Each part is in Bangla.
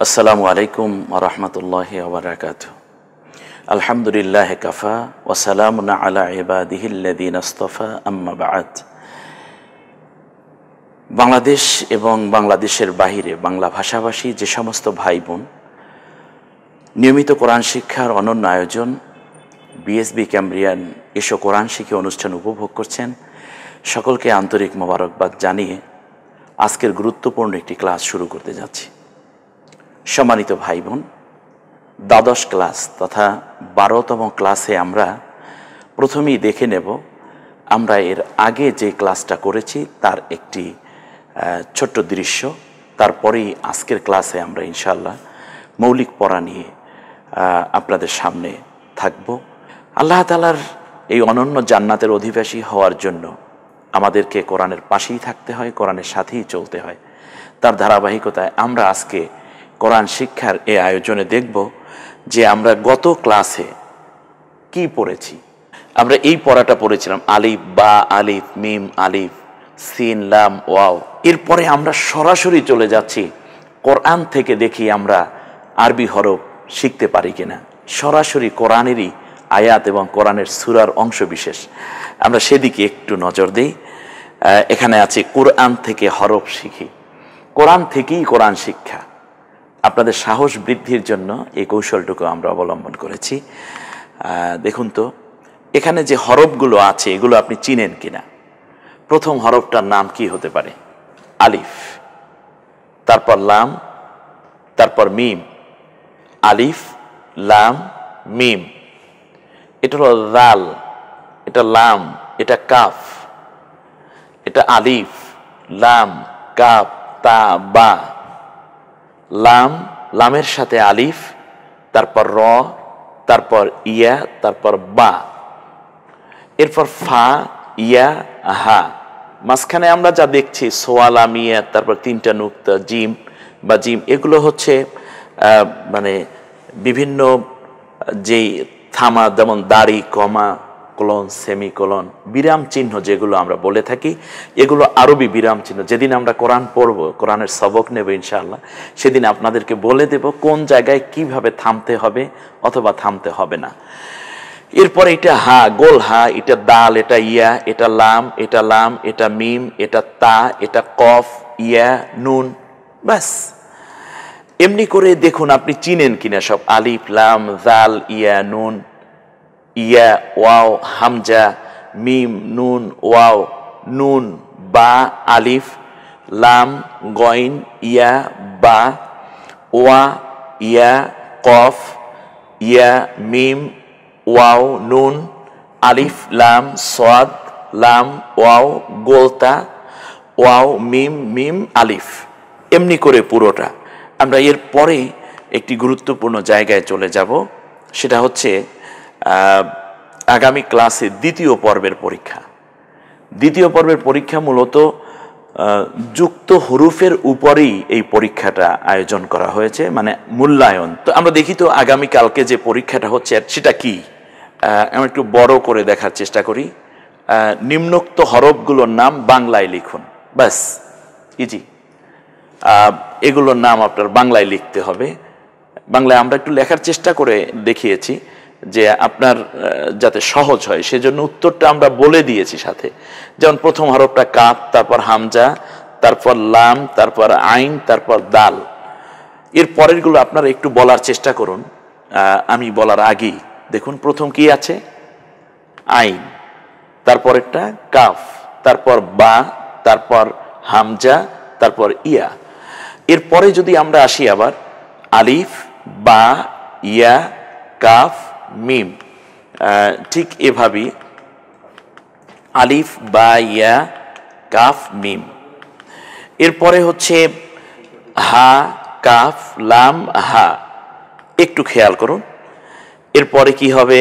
আসসালামু আলাইকুম ওয়া রাহমাতুল্লাহি ওয়া বারাকাতুহু। আলহামদুলিল্লাহি কাফা ওয়া সালামুন আলা ইবাদিহিল্লাযীনা ইসতাফা, আম্মা বা'দ। বাংলাদেশ এবং বাংলাদেশের বাহিরে বাংলা ভাষাভাষী যে সমস্ত ভাই বোন নিয়মিত কোরআন শিক্ষার অনন্য আয়োজন বিএসবি ক্যামব্রিয়ান এসো কোরআন শিক্ষা অনুষ্ঠান উপভোগ করছেন, সকলকে আন্তরিক মোবারকবাদ জানিয়ে আজকের গুরুত্বপূর্ণ একটি ক্লাস শুরু করতে যাচ্ছি। সম্মানিত ভাই বোন, দ্বাদশ ক্লাস তথা 12তম ক্লাসে আমরা প্রথমেই দেখে নেব আমরা এর আগে যে ক্লাসটা করেছি তার একটি ছোট্ট দৃশ্য। তারপরেই আজকের ক্লাসে আমরা ইনশাআল্লাহ মৌলিক পড়া নিয়ে আপনাদের সামনে থাকব। আল্লাহ তাআলার এই অনন্য জান্নাতের অধিবাসী হওয়ার জন্য আমাদেরকে কোরআনের পাশেই থাকতে হয়, কোরআনের সাথেই চলতে হয়। তার ধারাবাহিকতায় আমরা আজকে কোরআন শিক্ষার এই আয়োজনে দেখব যে আমরা গত ক্লাসে কি পড়েছি। আমরা এই পড়াটা পড়েছিলাম আলিফ বা, আলিফ মিম, আলিফ সিন লাম ওয়াও। এরপরে আমরা সরাসরি চলে যাচ্ছি কোরআন থেকে, দেখি আমরা আরবি হরফ শিখতে পারি কিনা। সরাসরি কোরআনেরই আয়াত এবং কোরআনের সূরার অংশ বিশেষ, আমরা সেদিকে একটু নজর দিই। এখানে আছে কোরআন থেকে হরফ শিখি, কোরআন থেকেই কোরআন শিক্ষা। আপনাদের সাহস বৃদ্ধির জন্য এই কৌশলটুকু আমরা অবলম্বন করেছি। দেখুন তো এখানে যে হরফগুলো আছে এগুলো আপনি চিনেন কিনা। প্রথম হরফটার নাম কি হতে পারে? আলিফ, তারপর লাম, তারপর মিম। আলিফ লাম মিম, এটা হলো জাল, এটা লাম, এটা কাফ। এটা আলিফ লাম কাফ তা বা। লাম, লামের সাথে আলিফ, তারপর র, তারপর ইয়া, তারপর বা, এরপর ফা ইয়া হা। মাঝখানে আমরা যা দেখছি সোয়ালাম ইয়া, তারপর তিনটা নুক্তা জিম বা জিম, এগুলো হচ্ছে মানে বিভিন্ন যেই থামা, যেমন দাড়ি, কমা, কোলন, সেমিকোলন, বিরাম চিহ্ন যেগুলো আমরা বলে থাকি, এগুলো আরবি বিরাম চিহ্ন। যেদিন আমরা কোরআন পড়ব, কোরআনের সবক নেব ইনশাআল্লাহ, সেদিন আপনাদেরকে বলে দেব কোন জায়গায় কিভাবে থামতে হবে অথবা থামতে হবে না। এরপরে এটা হা, গোল হা, এটা দাল, এটা ইয়া, এটা লাম, এটা লাম, এটা মিম, এটা তা, এটা কফ, ইয়া, নুন। ব্যাস, এমনি করে দেখুন আপনি চিনেন কিনা সব। আলিফ লাম জাল ইয়া নুন, ইয়া ওয়াও হামজা, মিম নুন ওয়াও, নুন বা, আলিফ লাম গইন ইয়া বা, ওয়া ইয়া কফ, ইয়া মিম ওয়াও নুন, আলিফ লাম সাদ, লাম ওয়াও গোলতা, ওয়াও মিম মিম আলিফ। এমনি করে পুরোটা। আমরা এর পরে একটি গুরুত্বপূর্ণ জায়গায় চলে যাব, সেটা হচ্ছে আগামী ক্লাসে দ্বিতীয় পর্বের পরীক্ষা। দ্বিতীয় পর্বের পরীক্ষা মূলত যুক্ত হরুফের উপরেই এই পরীক্ষাটা আয়োজন করা হয়েছে, মানে মূল্যায়ন। তো আমরা দেখি তো আগামীকালকে যে পরীক্ষাটা হচ্ছে সেটা কি। আমরা একটু বড় করে দেখার চেষ্টা করি। নিম্নোক্ত হরফগুলোর নাম বাংলায় লিখুন, ব্যাস ইজি। এগুলোর নাম আপনার বাংলায় লিখতে হবে। বাংলায় আমরা একটু লেখার চেষ্টা করে দেখিয়েছি যে আপনার যাতে সহজ হয়, সেজন্য উত্তরটা আমরা বলে দিয়েছি সাথে। যেমন প্রথম হরফটা কাফ, তারপর হামজা, তারপর লাম, তারপর আইন, তারপর দাল। এর পরেরগুলো আপনারা একটু বলার চেষ্টা করুন আমি বলার আগেই। দেখুন প্রথম কি আছে? আইন, তারপরেরটা কাফ, তারপর বা, তারপর হামজা, তারপর ইয়া। এরপরে যদি আমরা আসি আবার আলিফ বা ইয়া কাফ মিম, ঠিক এভাবেই আলিফ বা ইয়া কাফ মিম। এরপরে হচ্ছে হা কাফ লাম হা, একটু খেয়াল করুন। এরপরে কি হবে?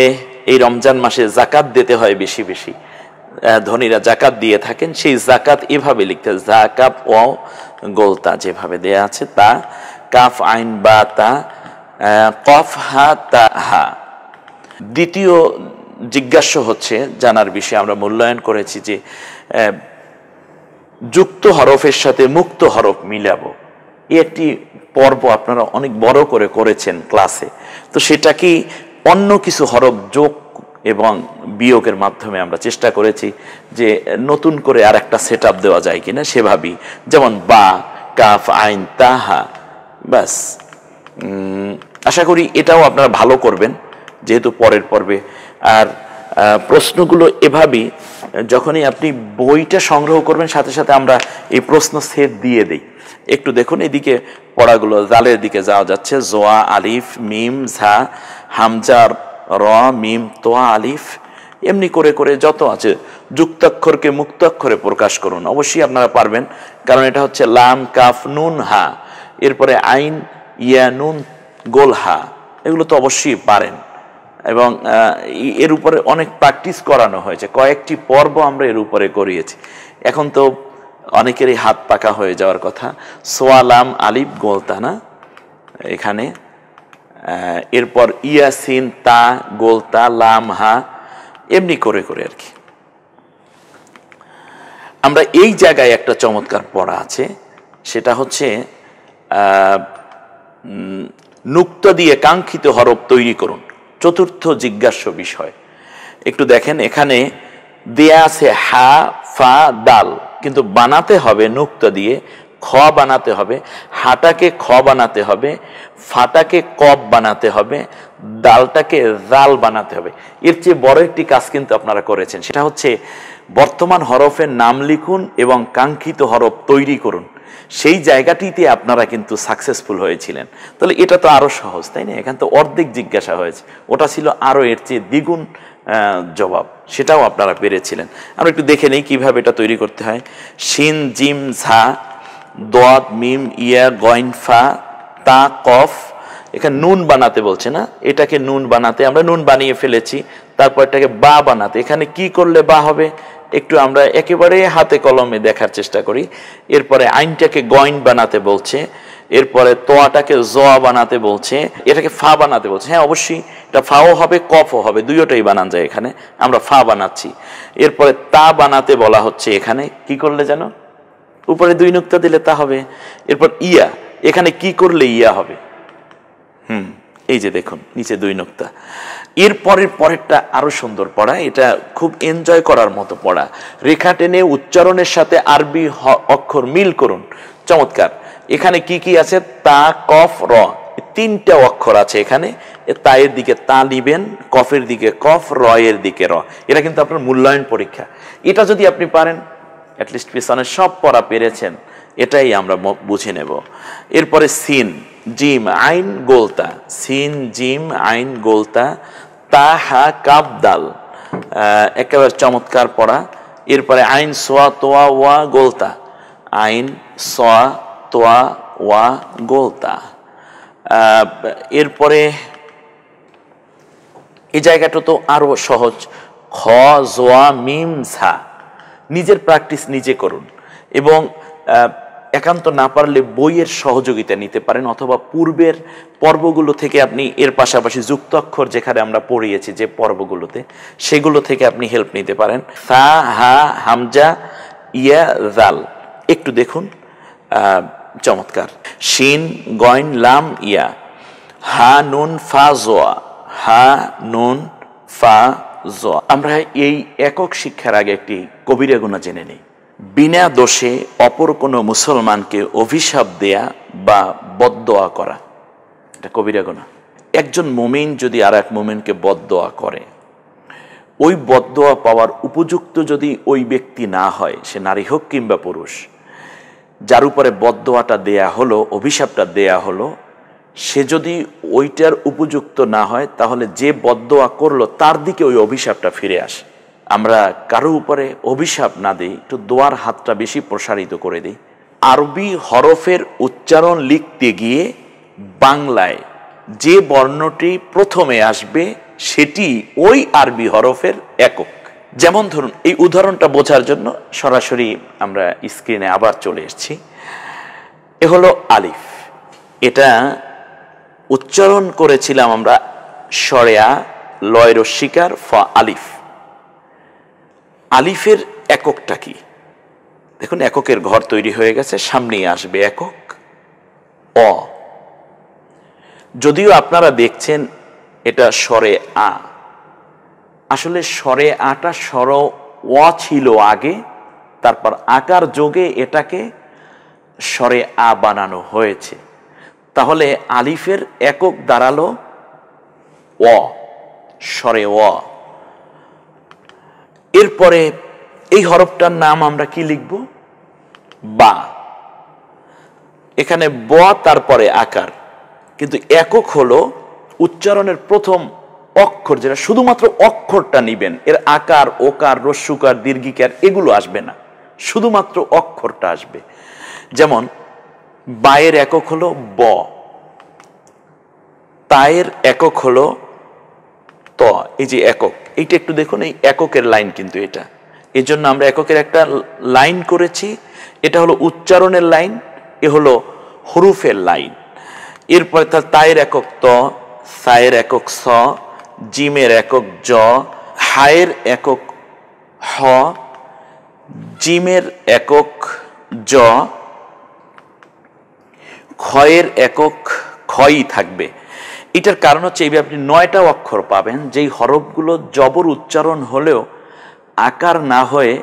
এই রমজান মাসে জাকাত দিতে হয় বেশি বেশি, ধনীরা জাকাত দিয়ে থাকেন, সেই জাকাত এভাবে লিখতে, জাকাত ও গোলতা যেভাবে দেয়া আছে, তা কাফ আইন বা তা, কফ হা তা হা। দ্বিতীয় জিজ্ঞাস্য হচ্ছে জানার বিষয়, আমরা মূল্যায়ন করেছি যে যুক্ত হরফের সাথে মুক্ত হরফ মিলাবো। এই একটি পর্ব আপনারা অনেক বড় করে করেছেন ক্লাসে, তো সেটা কি অন্য কিছু হরফ যোগ এবং বিয়োগের মাধ্যমে আমরা চেষ্টা করেছি যে নতুন করে আর একটা সেট আপ দেওয়া যায় কিনা সেভাবেই, যেমন বা, কাফ, আইন, তাহা, ব্যাস। আশা করি এটাও আপনারা ভালো করবেন যেহেতু পরের পর্বে। আর প্রশ্নগুলো এভাবেই, যখনই আপনি বইটা সংগ্রহ করবেন সাথে সাথে আমরা এই প্রশ্ন সেট দিয়ে দেই। একটু দেখুন এদিকে পড়াগুলো, জালের দিকে যাওয়া যাচ্ছে, জোয়া, আলিফ, মিম, ঝা, হামজা, র, মিম, তোয়া, আলিফ, এমনি করে করে যত আছে, যুক্তাক্ষরকে মুক্তাক্ষরে প্রকাশ করুন। অবশ্যই আপনারা পারবেন, কারণ এটা হচ্ছে লাম, কাফ, নুন, হা, এরপরে আইন, ইয়া, নুন, গোল, হা, এগুলো তো অবশ্যই পারেন। এবং এর উপরে অনেক প্র্যাকটিস করানো হয়েছে, কয়েকটি পর্ব আমরা এর উপরে করিয়েছি। এখন তো অনেকেরই হাত পাকা হয়ে যাওয়ার কথা। সোয়া, লাম, আলিফ, গোলতা না এখানে, এরপর ইয়াসিন, তা, গোলতা, লাম, হা, এমনি করে করে আর কি। আমরা এই জায়গায় একটা চমৎকার পড়া আছে, সেটা হচ্ছে নুক্তা দিয়ে কাঙ্ক্ষিত হরফ তৈরি করুন, চতুর্থ জিজ্ঞাস্য বিষয়। একটু দেখেন এখানে দেয়া আছে হা, ফা, দাল, কিন্তু বানাতে হবে নুক্তা দিয়ে, খ বানাতে হবে, হাটাকে খ বানাতে হবে, ফাটাকে কব বানাতে হবে, দালটাকে জাল বানাতে হবে। এর চেয়ে বড় একটি কাজ কিন্তু আপনারা করেছেন, সেটা হচ্ছে বর্তমান হরফের নাম লিখুন এবং কাঙ্ক্ষিত হরফ তৈরি করুন। সেই জায়গাটিতে আপনারা কিন্তু সাকসেসফুল হয়েছিলেন। তাহলে এটা তো আরো সহজ, তাই না? এখান তো অর্ধেক জিজ্ঞাসা হয়েছে, ওটা ছিল আরো এর চেয়ে দ্বিগুণ জবাব, সেটাও আপনারা পেরেছিলেন। আমরা একটু দেখে নেই কিভাবে এটা তৈরি করতে হয়। শিন, জিম, ঝা, দোয়াত, মিম, ইয়া, গইন, ফা, তা, কফ, এখানে নুন বানাতে বলছে না, এটাকে নুন বানাতে আমরা নুন বানিয়ে ফেলেছি। তারপর এটাকে বা বানাতে, এখানে কি করলে বা হবে একটু আমরা একেবারে হাতে কলমে দেখার চেষ্টা করি। এরপরে আইনটাকে গইন বানাতে বলছে, এরপরে তোয়াটাকে জোয়া বানাতে বলছে, এটাকে ফা বানাতে বলছে। হ্যাঁ অবশ্যই এটা ফাও হবে, কফও হবে, দুইটাই বানান যায়, এখানে আমরা ফা বানাচ্ছি। এরপরে তা বানাতে বলা হচ্ছে, এখানে কি করলে যেন উপরে দুই নুক্তা দিলে তা হবে। এরপর ইয়া, এখানে কি করলে ইয়া হবে, এই যে দেখুন নিচে দুই নুক্তা। এর পরেরটা আরো সুন্দর পড়া, এটা খুব এনজয় করার মতো পড়া। রেখা টেনে উচ্চারণের সাথে আরবি অক্ষর মিল করুন। চমৎকার। এখানে কি কি আছে? তা, কফ, র, তিনটা অক্ষর আছে এখানে। তায়ের দিকে তা নিবেন, কফের দিকে কফ, র এর দিকে র। এটা কিন্তু আপনার মূল্যায়ন পরীক্ষা। এটা যদি আপনি পারেন, অ্যাটলিস্ট পিছনে সব পড়া পেরেছেন, এটাই আমরা বুঝে নেব। এরপরে সিন, জিম, আইন, গোলতা, সিন, জিম, আইন, গোলতা, তা, হা, কাব, দাল, একেবারে চমৎকার পড়া। এরপরে আইন, সোয়া, তোয়া, ওয়া, গোলতা, আইন, সোয়া, তোয়া, ওয়া, গোলতা। এরপরে এই জায়গাটা তো আরো সহজ, খ, জোয়া, মিম, ঝা। নিজের প্র্যাকটিস নিজে করুন এবং একান্ত না পারলে বইয়ের সহযোগিতা নিতে পারেন, অথবা পূর্বের পর্বগুলো থেকে আপনি এর পাশাপাশি যুক্তাক্ষর যেখানে আমরা পড়িয়েছি যে পর্বগুলোতে, সেগুলো থেকে আপনি হেল্প নিতে পারেন। সা, হা, হামজা, ইয়া, জাল, একটু দেখুন, চমৎকার। শিন, গইন, লাম, ইয়া, হা, নুন, ফা, জোয়া, হা, নুন, ফা, জোয়া। আমরা এই একক শিক্ষার আগে একটি কবিরা গুনাহ জেনে নিই। বিনা দোষে অপর কোনো মুসলমানকে অভিশাপ দেয়া বা বদদোয়া করা, এটা কবিরা গুনাহ। একজন মুমিন যদি আর এক মুমিনকে বদদোয়া করে, ওই বদদোয়া পাওয়ার উপযুক্ত যদি ওই ব্যক্তি না হয়, সে নারী হোক কিংবা পুরুষ, যার উপরে বদদোয়াটা দেয়া হলো, অভিশাপটা দেয়া হলো, সে যদি ওইটার উপযুক্ত না হয়, তাহলে যে বদদোয়া করলো তার দিকে ওই অভিশাপটা ফিরে আসে। আমরা কারো উপরে অভিশাপ না দিই, একটু দোয়ার হাতটা বেশি প্রসারিত করে দিই। আরবি হরফের উচ্চারণ লিখতে গিয়ে বাংলায় যে বর্ণটি প্রথমে আসবে সেটি ওই আরবি হরফের একক। যেমন ধরুন, এই উদাহরণটা বোঝার জন্য সরাসরি আমরা স্ক্রিনে আবার চলে এসেছি। এ হলো আলিফ, এটা উচ্চারণ করেছিলাম আমরা সরেয়া, লয় রস্বীকার, ফা, আলিফ। আলিফের এককটা কি? দেখুন এককের ঘর তৈরি হয়ে গেছে, সামনেই আসবে একক অ। যদিও আপনারা দেখছেন এটা স্বরে আ, আসলে স্বরে আটা স্বর অ ছিল আগে, তারপর আকার যোগে এটাকে স্বরে আ বানানো হয়েছে। তাহলে আলিফের একক দাঁড়ালো অ, স্বরে অ। এরপরে এই হরফটার নাম আমরা কি লিখব? বা। এখানে ব তারপরে আকার, কিন্তু একক হলো উচ্চারণের প্রথম অক্ষর, যেটা শুধুমাত্র অক্ষরটা নিবেন, এর আকার ওকার রস্যুকার দীর্ঘিকার এগুলো আসবে না, শুধুমাত্র অক্ষরটা আসবে। যেমন বায়ের একক হলো ব, তায়ের একক হলো ত। এই যে একক, এইটা একটু দেখুন, এই এককের লাইন কিন্তু এটা, এই জন্য আমরা এককের একটা লাইন করেছি। এটা হলো উচ্চারণের লাইন, এ হলো হরুফের লাইন। এরপরে তার তায়ের একক ত, সায়ের একক স, জিমের একক জ, হায়ের একক হ, জিমের একক জ, ক্ষয়ের একক ক্ষয়ই থাকবে। এটার কারণ হচ্ছে এইভাবে আপনি 9টা অক্ষর পাবেন যেই হরফগুলো জবর উচ্চারণ হলেও আকার না হয়ে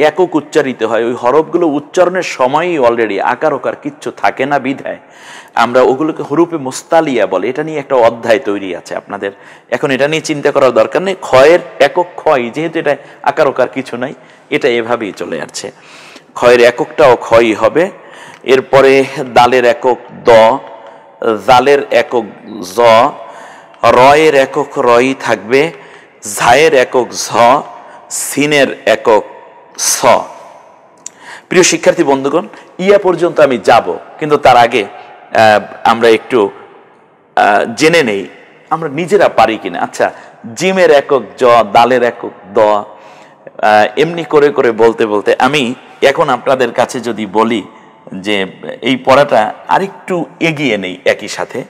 একক উচ্চারিত হয়। ওই হরফগুলো উচ্চারণের সময়ই অলরেডি আকার ওকার কিচ্ছু থাকে না, বিধায় আমরা ওগুলোকে হরুফে মুস্তালিয়া বলে। এটা নিয়ে একটা অধ্যায় তৈরি আছে আপনাদের, এখন এটা নিয়ে চিন্তা করার দরকার নেই। ক্ষয়ের একক ক্ষয়, যেহেতু এটা আকার ওকার কিছু নাই, এটা এভাবেই চলে যাচ্ছে। ক্ষয়ের এককটাও ক্ষয়ই হবে। এরপরে দালের একক দ, জালের একক জ, রয়ের একক রই থাকবে, ঝায়ের একক ঝ, সিনের একক স। প্রিয় শিক্ষার্থী বন্ধুগণ, ইয়া পর্যন্ত আমি যাব, কিন্তু তার আগে আমরা একটু জেনে নেই আমরা নিজেরা পারি কিনা। আচ্ছা, জিমের একক জ, দালের একক দ, এমনি করে করে বলতে বলতে আমি এখন আপনাদের কাছে যদি বলি যে এই পড়াটা আরেকটু এগিয়ে নেই একই সাথে,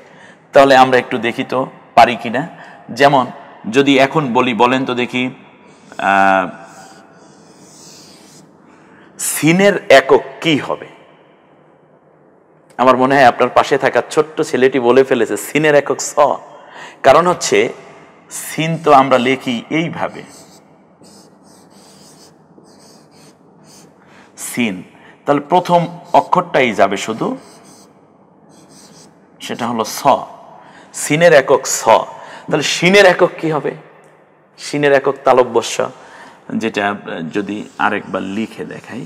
তাহলে আমরা একটু দেখি তো পারি কিনা। যেমন যদি এখন বলি, বলেন তো দেখি, সিনের একক কি হবে? আমার মনে হয় আপনার পাশে থাকা ছোট্ট ছেলেটি বলে ফেলেছে সিনের একক স। কারণ হচ্ছে সিন তো আমরা লিখি এইভাবে, সিন, তাহলে প্রথম অক্ষরটাই যাবে শুধু, সেটা হলো স। সিনের একক স, তাহলে সিনের একক কি হবে? সিনের একক তালব্যস্য, যেটা যদি আরেকবার লিখে দেখাই,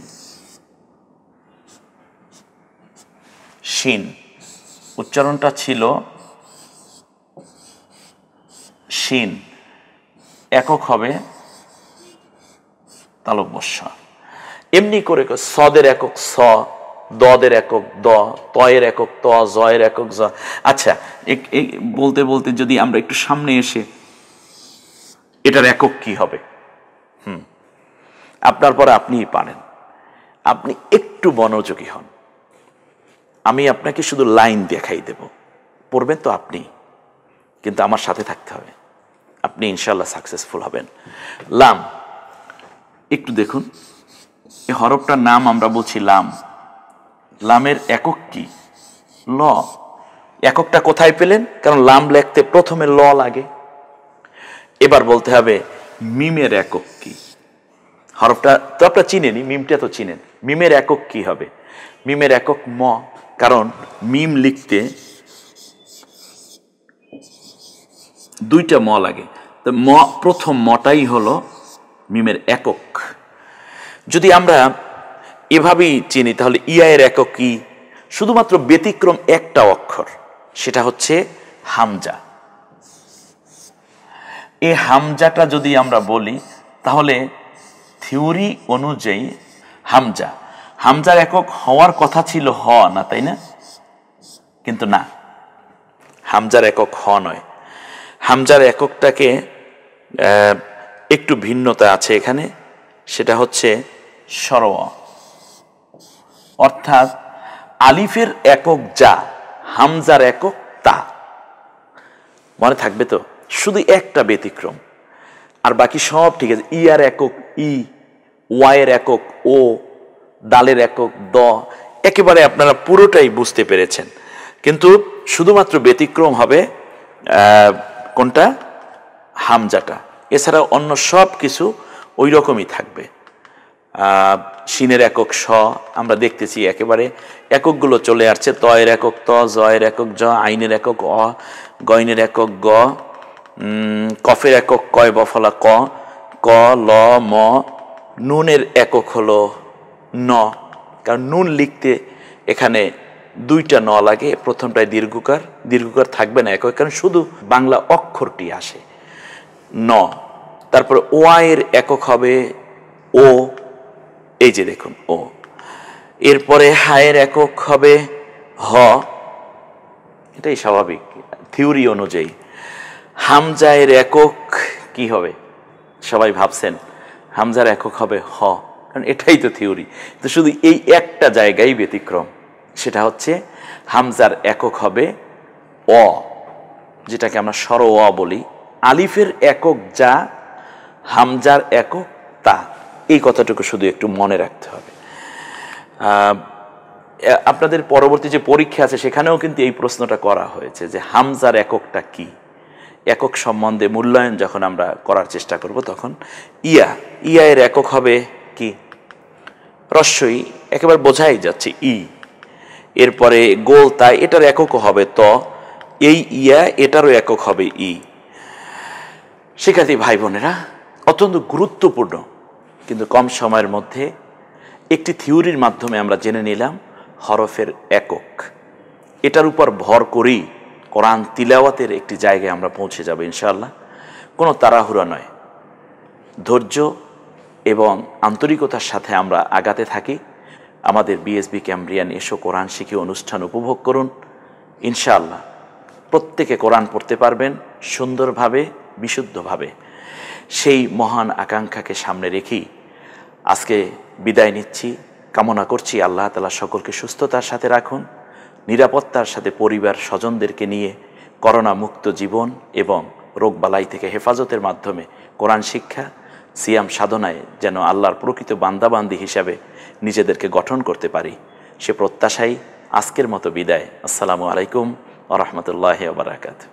শিন, উচ্চারণটা ছিল শিন, একক হবে তালব্যস্য। এমনি করে সদের একক স, দদের একক দ, তয়ের একক ত, জয়ের একক জ। আচ্ছা, বলতে বলতে যদি আমরা একটু সামনে এসে, এটার একক কি হবে? আপনার পরে আপনিই পারেন, আপনি একটু মনোযোগী হন। আমি আপনাকে শুধু লাইন দেখাই দেব, পড়বেন তো আপনি, কিন্তু আমার সাথে থাকতে হবে, আপনি ইনশাল্লাহ সাকসেসফুল হবেন। লাম, একটু দেখুন, এই হরফটার নাম আমরা বলছি লাম। লামের একক কি? ল। এককটা কোথায় পেলেন? কারণ লাম লিখতে প্রথমে ল লাগে। এবার বলতে হবে মিমের একক কি? হরফটা তো আপনারা চিনেনি, মিমটা তো চিনেন। মিমের একক কি হবে? মিমের একক ম, কারণ মিম লিখতে 2টা ম লাগে, তো ম, প্রথম মটাই হলো মিমের একক। যদি আমরা এভাবেই চিনি তাহলে ইয়া এর একক কি? শুধুমাত্র ব্যতিক্রম একটা অক্ষর, সেটা হচ্ছে হামজা। এই হামজাটা যদি আমরা বলি তাহলে থিওরি অনুযায়ী হামজা, হামজার একক হওয়ার কথা ছিল হ, না তাই না? কিন্তু না, হামজার একক হ নয়। হামজার এককটাকে একটু ভিন্নতা আছে এখানে, সেটা হচ্ছে সরও। অর্থাৎ আলিফের একক যা, হামজার একক তা। মনে থাকবে তো? শুধু একটা ব্যতিক্রম, আর বাকি সব ঠিক আছে। ইয়ার একক ই, ওয়াইয়ের একক ও, দালের একক দ, একেবারে আপনারা পুরোটাই বুঝতে পেরেছেন। কিন্তু শুধুমাত্র ব্যতিক্রম হবে কোনটা, হামজাটা, এছাড়া অন্য সব কিছু ওই রকমই থাকবে। শিনের একক স আমরা দেখতেছি একেবারে এককগুলো চলে আসছে, তয়ের একক ত, জয়ের একক জ, আইনের একক অ, গয়নের একক গ, কফের একক কয় বফলা ক, ক ল ম, নুনের একক হলো ন, কারণ নুন লিখতে এখানে দুইটা ন লাগে, প্রথমটায় দীর্ঘকার, দীর্ঘকার থাকবে না একক, কারণ শুধু বাংলা অক্ষরটি আসে ন। তারপরে ওয়াইয়ের একক হবে ও, এই যে দেখুন ও। এরপরে হায়ের একক হবে হ, এটাই স্বাভাবিক থিওরি অনুযায়ী। হামজায়ের একক কি হবে, সবাই ভাবছেন হামজার একক হবে হ, কারণ এটাই তো থিওরি। তো শুধু এই একটা জায়গায় ব্যতিক্রম, সেটা হচ্ছে হামজার একক হবে অ, যেটাকে আমরা স্বর অ বলি। আলিফের একক যা, হামজার একক তা, এই কথাটুকু শুধু একটু মনে রাখতে হবে। আপনাদের পরবর্তী যে পরীক্ষা আছে সেখানেও কিন্তু এই প্রশ্নটা করা হয়েছে যে হামজার এককটা কি। একক সম্বন্ধে মূল্যায়ন যখন আমরা করার চেষ্টা করব তখন ইয়া, ইয়া এর একক হবে কি, রস্যই, একেবারে বোঝাই যাচ্ছে ই। এরপরে গোল তাই, এটার এককও হবে ত, এই ইয়া এটারও একক হবে ই। শিক্ষার্থী ভাই বোনেরা, অত্যন্ত গুরুত্বপূর্ণ কিন্তু কম সময়ের মধ্যে একটি থিওরির মাধ্যমে আমরা জেনে নিলাম হরফের একক। এটার উপর ভর করেই কোরআন তিলাওয়াতের একটি জায়গায় আমরা পৌঁছে যাব ইনশাআল্লাহ। কোনো তাড়াহুড়া নয়, ধৈর্য এবং আন্তরিকতার সাথে আমরা আগাতে থাকি। আমাদের বিএসবি ক্যামব্রিয়ান এসো কোরআন শিখি অনুষ্ঠান উপভোগ করুন। ইনশাআল্লাহ প্রত্যেকে কোরআন পড়তে পারবেন সুন্দরভাবে, বিশুদ্ধভাবে। সেই মহান আকাঙ্ক্ষাকে সামনে রেখেই আজকে বিদায় নিচ্ছি। কামনা করছি আল্লাহ তাআলা সকলকে সুস্থতার সাথে রাখুন, নিরাপত্তার সাথে পরিবার স্বজনদেরকে নিয়ে করোনা মুক্ত জীবন এবং রোগবালাই থেকে হেফাজতের মাধ্যমে কোরআন শিক্ষা, সিয়াম সাধনায় যেন আল্লাহর প্রকৃত বান্দাবান্দি হিসাবে নিজেদেরকে গঠন করতে পারি, সে প্রত্যাশাই আজকের মতো বিদায়। আসসালামু আলাইকুম ওয়া রাহমাতুল্লাহি ওয়া বারাকাতুহু।